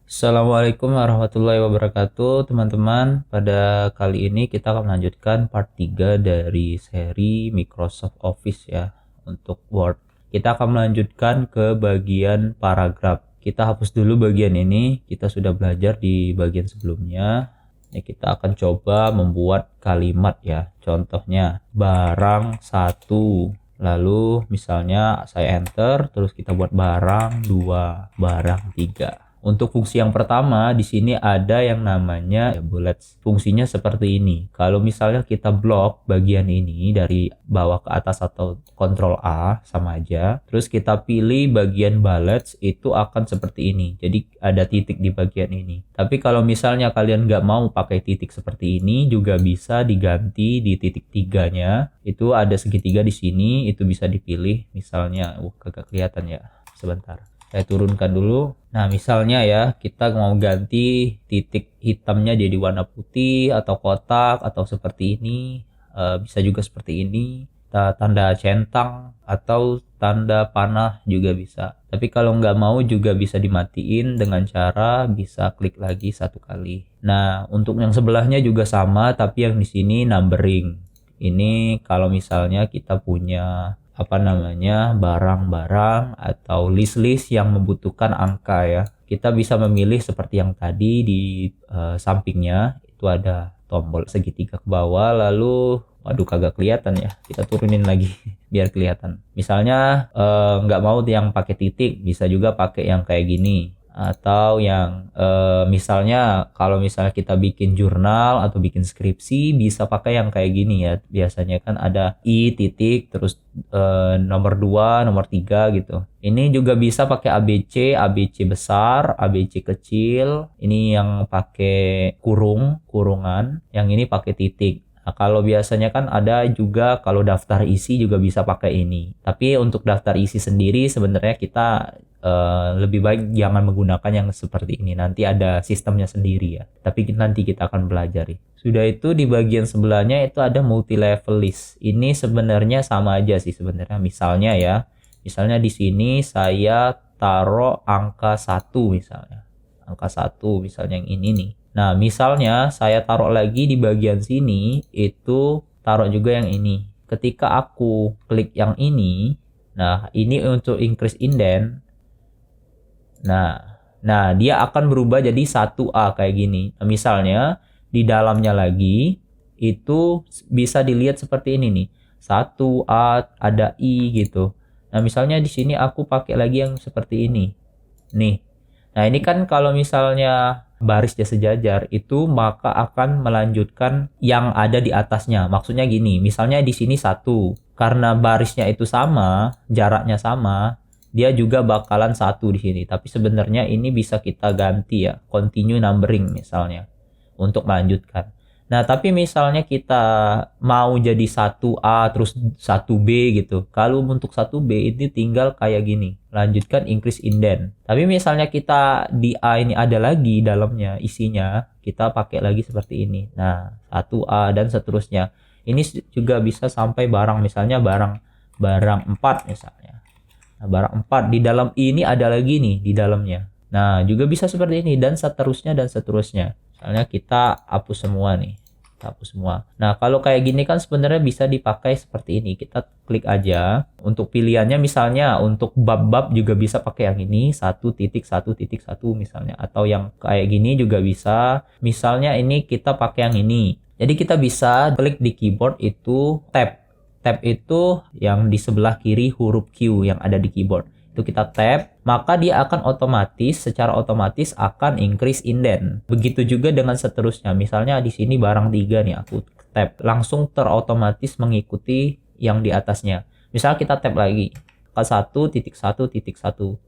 Assalamualaikum warahmatullahi wabarakatuh, teman-teman. Pada kali ini kita akan melanjutkan part 3 dari seri Microsoft Office ya untuk Word. Kita akan melanjutkan ke bagian paragraf. Kita hapus dulu bagian ini, kita sudah belajar di bagian sebelumnya. Ini kita akan coba membuat kalimat ya. Contohnya barang satu. Lalu misalnya saya enter, terus kita buat barang 2, barang 3. Untuk fungsi yang pertama di sini ada yang namanya bullets. Fungsinya seperti ini. Kalau misalnya kita blok bagian ini dari bawah ke atas atau Ctrl A sama aja. Terus kita pilih bagian bullets itu akan seperti ini. Jadi ada titik di bagian ini. Tapi kalau misalnya kalian nggak mau pakai titik seperti ini juga bisa diganti di titik tiganya. Itu ada segitiga di sini. Itu bisa dipilih. Misalnya, kagak kelihatan ya. Sebentar. Saya turunkan dulu. Nah, misalnya ya, kita mau ganti titik hitamnya jadi warna putih atau kotak atau seperti ini. Bisa juga seperti ini. Tanda centang atau tanda panah juga bisa. Tapi kalau nggak mau juga bisa dimatiin dengan cara bisa klik lagi satu kali. Nah, untuk yang sebelahnya juga sama, tapi yang di sini numbering. Ini kalau misalnya kita punya barang-barang atau list-list yang membutuhkan angka ya. Kita bisa memilih seperti yang tadi di sampingnya itu ada tombol segitiga ke bawah, lalu waduh kagak kelihatan ya, kita turunin lagi biar kelihatan. Misalnya nggak mau yang pakai titik, bisa juga pakai yang kayak gini. Atau yang misalnya kalau misalnya kita bikin jurnal atau bikin skripsi bisa pakai yang kayak gini ya. Biasanya kan ada I titik terus nomor 2 nomor 3 gitu. Ini juga bisa pakai ABC, ABC besar, ABC kecil. Ini yang pakai kurungan, yang ini pakai titik. Nah, kalau biasanya kan ada juga kalau daftar isi juga bisa pakai ini. Tapi untuk daftar isi sendiri sebenarnya kita lebih baik jangan menggunakan yang seperti ini. Nanti ada sistemnya sendiri ya. Tapi nanti kita akan pelajari. Sudah itu di bagian sebelahnya itu ada multi level list. Ini sebenarnya sama aja sih sebenarnya. Misalnya ya. Misalnya di sini saya taruh angka 1 misalnya. Angka 1 misalnya yang ini nih. Nah, misalnya saya taruh lagi di bagian sini, itu taruh juga yang ini. Ketika aku klik yang ini, nah ini untuk increase indent. Nah, dia akan berubah jadi 1A kayak gini. Nah, misalnya di dalamnya lagi, itu bisa dilihat seperti ini nih. 1A, ada I gitu. Nah, misalnya di sini aku pakai lagi yang seperti ini. Nih. Nah, ini kan kalau misalnya barisnya sejajar itu maka akan melanjutkan yang ada di atasnya. Maksudnya gini, misalnya di sini 1. Karena barisnya itu sama, jaraknya sama, dia juga bakalan 1 di sini. Tapi sebenarnya ini bisa kita ganti ya, continue numbering misalnya untuk melanjutkan. Nah, tapi misalnya kita mau jadi 1A terus 1B gitu. Kalau untuk 1B ini tinggal kayak gini. Lanjutkan increase indent. Tapi misalnya kita di A ini ada lagi dalamnya isinya, kita pakai lagi seperti ini. Nah, 1A dan seterusnya. Ini juga bisa sampai barang misalnya barang 4 misalnya. Nah, barang 4 di dalam ini ada lagi nih di dalamnya. Nah, juga bisa seperti ini dan seterusnya dan seterusnya. Misalnya kita hapus semua nih. Kita hapus semua. Nah, kalau kayak gini kan sebenarnya bisa dipakai seperti ini. Kita klik aja. Untuk pilihannya misalnya untuk bab-bab juga bisa pakai yang ini. 1.1.1 misalnya. Atau yang kayak gini juga bisa. Misalnya ini kita pakai yang ini. Jadi kita bisa klik di keyboard itu tab. Tab itu yang di sebelah kiri huruf Q yang ada di keyboard. Itu kita tap, maka dia akan secara otomatis akan increase indent. Begitu juga dengan seterusnya. Misalnya di sini barang 3 nih, aku tap, langsung terotomatis mengikuti yang di atasnya. Misal kita tap lagi ke 1.1.1.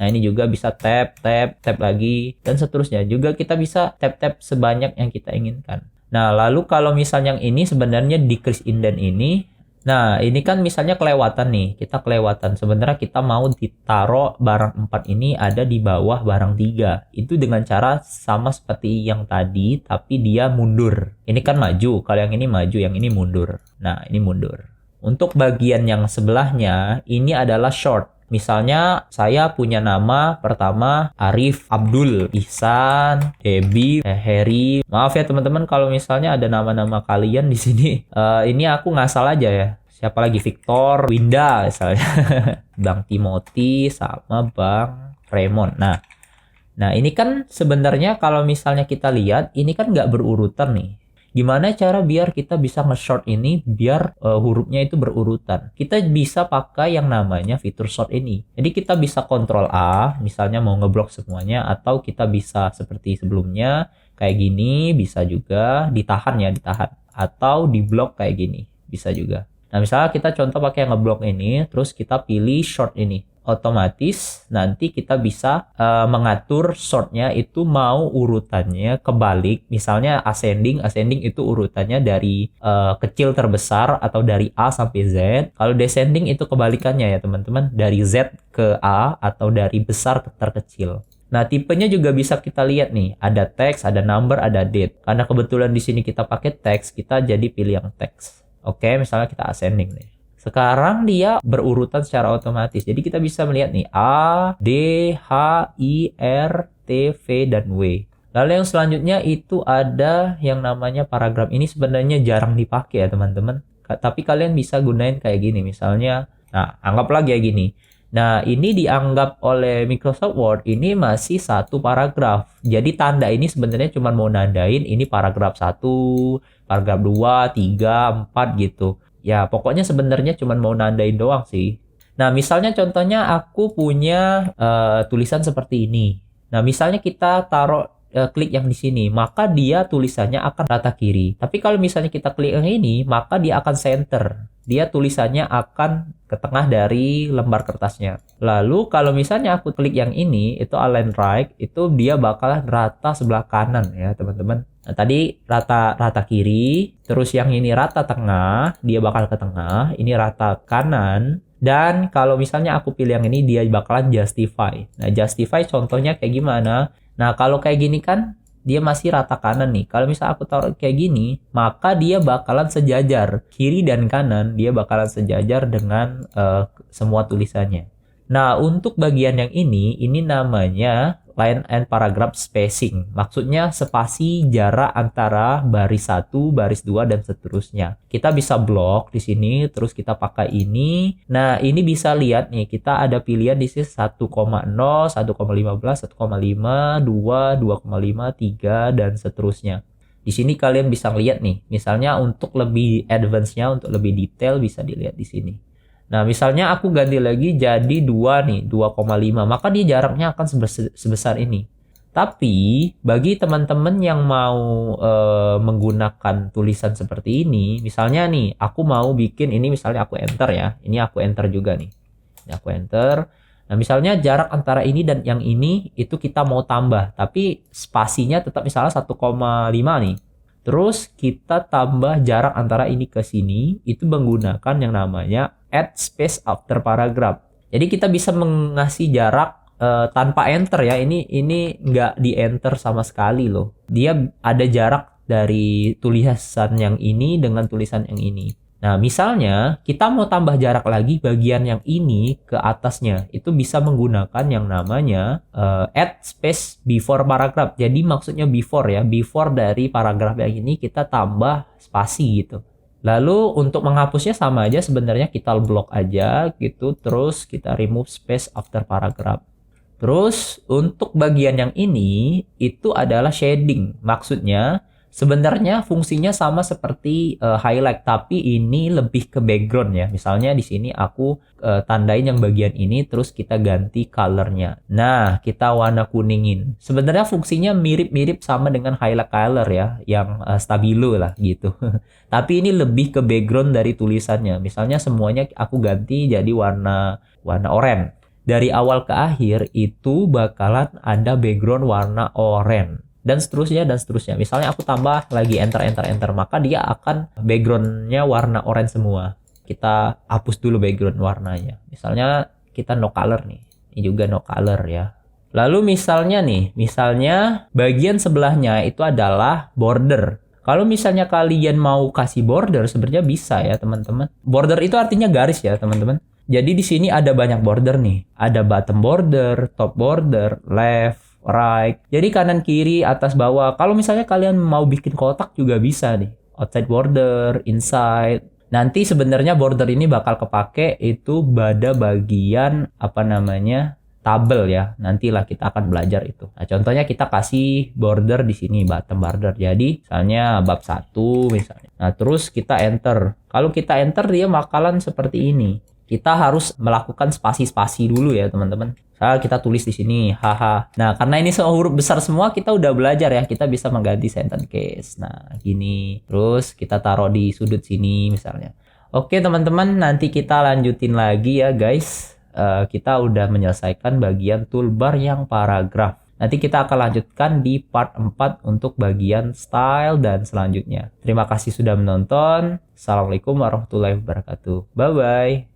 Nah, ini juga bisa tap lagi dan seterusnya. Juga kita bisa tap sebanyak yang kita inginkan. Nah, lalu kalau misalnya yang ini sebenarnya decrease indent ini. Nah, ini kan misalnya kelewatan nih. Kita kelewatan. Sebenarnya kita mau ditaruh barang 4 ini ada di bawah barang 3. Itu dengan cara sama seperti yang tadi, tapi dia mundur. Ini kan maju. Kalau yang ini maju, yang ini mundur. Nah, ini mundur. Untuk bagian yang sebelahnya, ini adalah short. Misalnya saya punya nama pertama Arif, Abdul, Ihsan, Debbie, Heri. Maaf ya teman-teman kalau misalnya ada nama-nama kalian di sini. Ini aku ngasal aja ya. Siapa lagi? Victor, Winda misalnya. Bang Timothy sama Bang Raymond. Nah ini kan sebenarnya kalau misalnya kita lihat ini kan nggak berurutan nih. Gimana cara biar kita bisa nge-short ini biar hurufnya itu berurutan? Kita bisa pakai yang namanya fitur sort ini. Jadi kita bisa kontrol A, misalnya mau ngeblok semuanya, atau kita bisa seperti sebelumnya kayak gini, bisa juga ditahan ya, ditahan. Atau diblok kayak gini, bisa juga. Nah misalnya kita contoh pakai yang ngeblok ini, terus kita pilih short ini. Otomatis nanti kita bisa mengatur shortnya itu mau urutannya kebalik, misalnya ascending itu urutannya dari kecil terbesar atau dari A sampai Z. Kalau descending itu kebalikannya ya teman-teman, dari Z ke A atau dari besar ke terkecil. Nah tipenya juga bisa kita lihat nih, ada text, ada number, ada date. Karena kebetulan di sini kita pakai text, kita jadi pilih yang text. Oke, misalnya kita ascending nih. Sekarang dia berurutan secara otomatis. Jadi kita bisa melihat nih A, D, H, I, R, T, V, dan W. Lalu yang selanjutnya itu ada yang namanya paragraf. Ini sebenarnya jarang dipakai ya teman-teman. Tapi kalian bisa gunain kayak gini misalnya. Nah, anggaplah kayak gini. Nah, ini dianggap oleh Microsoft Word ini masih satu paragraf. Jadi tanda ini sebenarnya cuma mau nandain ini paragraf 1, paragraf 2, 3, 4 gitu. Ya, pokoknya sebenarnya cuma mau nandain doang sih. Nah, misalnya contohnya aku punya tulisan seperti ini. Nah, misalnya kita taruh klik yang di sini, maka dia tulisannya akan rata kiri. Tapi kalau misalnya kita klik yang ini, maka dia akan center. Dia tulisannya akan ke tengah dari lembar kertasnya. Lalu kalau misalnya aku klik yang ini, itu align right, itu dia bakalan rata sebelah kanan ya, teman-teman. Nah, tadi rata kiri, terus yang ini rata tengah, dia bakal ke tengah, ini rata kanan, dan kalau misalnya aku pilih yang ini, dia bakalan justify. Nah, justify contohnya kayak gimana? Nah, kalau kayak gini kan, dia masih rata kanan nih. Kalau misalnya aku taruh kayak gini, maka dia bakalan sejajar. Kiri dan kanan, dia bakalan sejajar dengan semua tulisannya. Nah, untuk bagian yang ini namanya line and paragraph spacing. Maksudnya spasi jarak antara baris 1, baris 2, dan seterusnya. Kita bisa blok di sini, terus kita pakai ini. Nah, ini bisa lihat nih, kita ada pilihan di sini 1,0, 1,15, 1,5, 2, 2,5, 3, dan seterusnya. Di sini kalian bisa lihat nih, misalnya untuk lebih advance-nya, untuk lebih detail bisa dilihat di sini. Nah, misalnya aku ganti lagi jadi 2 nih, 2,5. Maka dia jaraknya akan sebesar ini. Tapi, bagi teman-teman yang mau menggunakan tulisan seperti ini, misalnya nih, aku mau bikin ini, misalnya aku enter ya. Ini aku enter juga nih. Ini aku enter. Nah, misalnya jarak antara ini dan yang ini, itu kita mau tambah. Tapi, spasinya tetap misalnya 1,5 nih. Terus kita tambah jarak antara ini ke sini, itu menggunakan yang namanya add space after paragraph. Jadi kita bisa mengasih jarak tanpa enter ya. Ini nggak di enter sama sekali loh. Dia ada jarak dari tulisan yang ini dengan tulisan yang ini. Nah, misalnya kita mau tambah jarak lagi bagian yang ini ke atasnya, itu bisa menggunakan yang namanya add space before paragraph. Jadi maksudnya before ya, before dari paragraf yang ini kita tambah spasi gitu. Lalu untuk menghapusnya sama aja sebenarnya, kita blok aja gitu, terus kita remove space after paragraph. Terus untuk bagian yang ini itu adalah shading. Maksudnya sebenarnya fungsinya sama seperti highlight, tapi ini lebih ke background ya. Misalnya di sini aku tandain yang bagian ini, terus kita ganti colornya. Nah, kita warna kuningin. Sebenarnya fungsinya mirip-mirip sama dengan highlight color ya, yang stabilo lah gitu. Tapi ini lebih ke background dari tulisannya. Misalnya semuanya aku ganti jadi warna oranye. Dari awal ke akhir itu bakalan ada background warna oranye. Dan seterusnya. Misalnya aku tambah lagi enter, maka dia akan backgroundnya warna oranye semua. Kita hapus dulu background warnanya. Misalnya kita no color nih. Ini juga no color ya. Lalu misalnya bagian sebelahnya itu adalah border. Kalau misalnya kalian mau kasih border, sebenarnya bisa ya teman-teman. Border itu artinya garis ya teman-teman. Jadi di sini ada banyak border nih. Ada bottom border, top border, left, right. Jadi kanan kiri, atas bawah. Kalau misalnya kalian mau bikin kotak juga bisa nih. Outside border, inside. Nanti sebenarnya border ini bakal kepake itu pada bagian apa namanya? Tabel ya. Nantilah kita akan belajar itu. Nah, contohnya kita kasih border di sini, bottom border. Jadi, misalnya bab 1 misalnya. Nah, terus kita enter. Kalau kita enter dia bakalan seperti ini. Kita harus melakukan spasi-spasi dulu ya, teman-teman. Kita tulis di sini, haha. Nah, karena ini semua huruf besar semua, kita udah belajar ya. Kita bisa mengganti sentence case. Nah, gini. Terus kita taruh di sudut sini misalnya. Oke, teman-teman, nanti kita lanjutin lagi ya, guys. Kita udah menyelesaikan bagian toolbar yang paragraf. Nanti kita akan lanjutkan di part 4 untuk bagian style dan selanjutnya. Terima kasih sudah menonton. Assalamualaikum warahmatullahi wabarakatuh. Bye-bye.